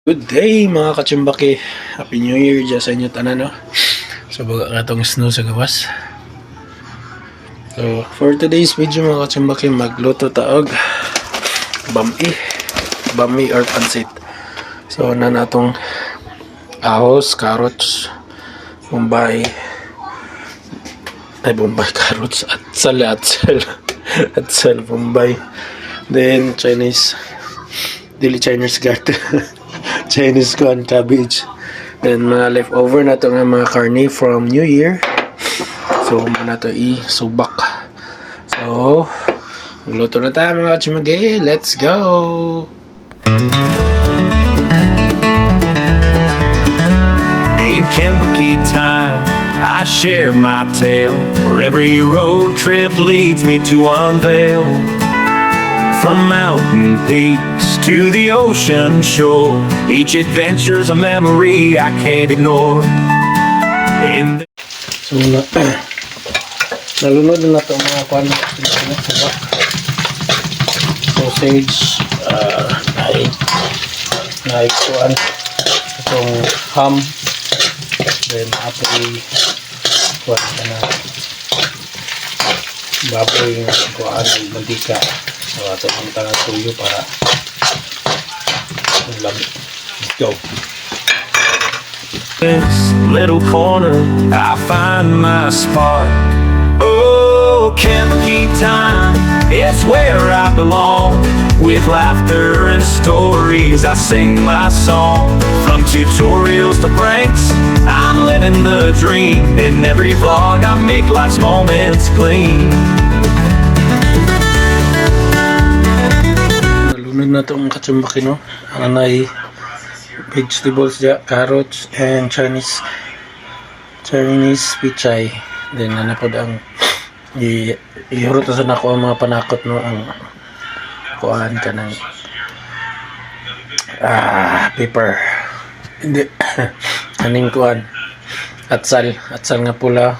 Good day mga katsimbaki. Happy New Year dyan sa inyo tanan, no? So baga katong snow sa gawas. So for today's video mga katsimbaki, magluto taog bami or pansit. So na natong ahos, carrots, bombay, carrots, atsal, bombay, then Chinese garden. Chinese corn, cabbage, then mga leftover na ito nga mga karne from New Year. So muna ito isubak. So magluto na tayo mga chimagay. Let's go! In Kentucky time, I share my tale, where every road trip leads me to unveil. From mountain peaks to the ocean shore, each adventure's a memory I can't ignore. So nalunod na ito mga pan, sausage, naik kuan, itong ham, then apple kuan na baboy ng kuan ng mantika. So ato ang tangang tuyo para lamig. Let's go. This little corner, I find my spot. Oh, Kentucky time, it's where I belong. With laughter and stories, I sing my song. From tutorials to pranks, I'm living the dream. In every vlog, I make life's moments clean. Nalunod na itong katsimbaki, no? Ang anay vegetables dya, carrots and Chinese pichay. Then nanapod ang ihurot na sa nako ang mga panakot, no? Ang kuhaan ka ng paper, hindi aning kuhaan atsal nga pula,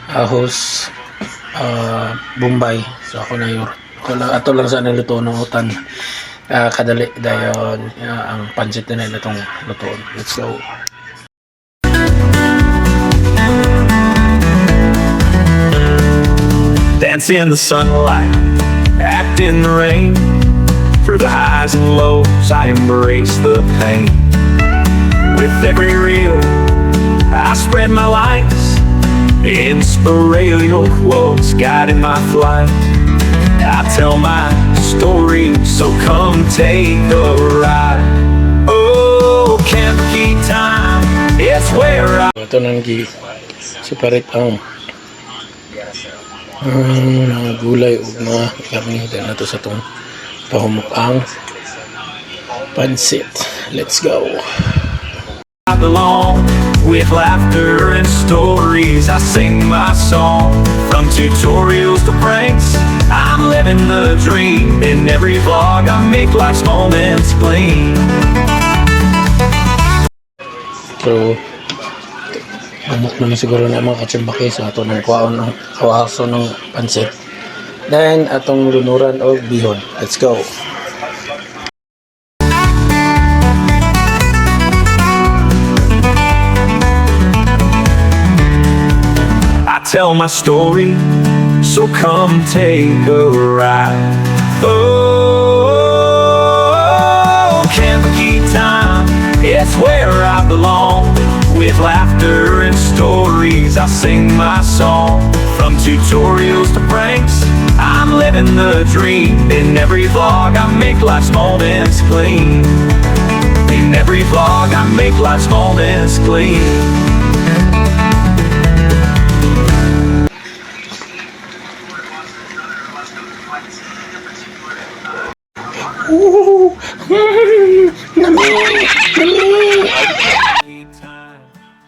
ahos, bombay. So ako na yun ato lang sa niluto ng utan. Kadali dayon ang pansit na nila itong lutoon. Let's go. Dance in the sunlight, act in the rain. For the highs and lows, I embrace the pain. With every reel, I spread my lights. Inspirational quotes guiding my flight. I tell my story, so come take a ride. Oh, Kentucky time, it's where I... Ito nang separate ang mga gulay o mga karni. Dahil na ito sa itong pahumukang pansit. Let's go. I belong. With laughter and stories, I sing my song. From tutorials to pranks, I'm living the dream. In every vlog, I make life's moments clean. So bumuk naman siguro na mga katsimbaki sa ito ng kwaon ng kawaso ng pansit. Then atong lunuran o bihon. Let's go. Tell my story, so come take a ride. Oh, Kentucky time, it's where I belong. With laughter and stories, I sing my song. From tutorials to pranks, I'm living the dream. In every vlog, I make life's moments clean. In every vlog, I make life's moments clean.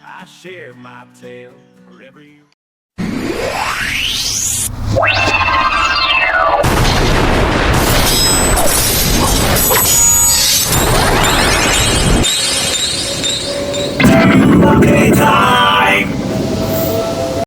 I share my tale wherever you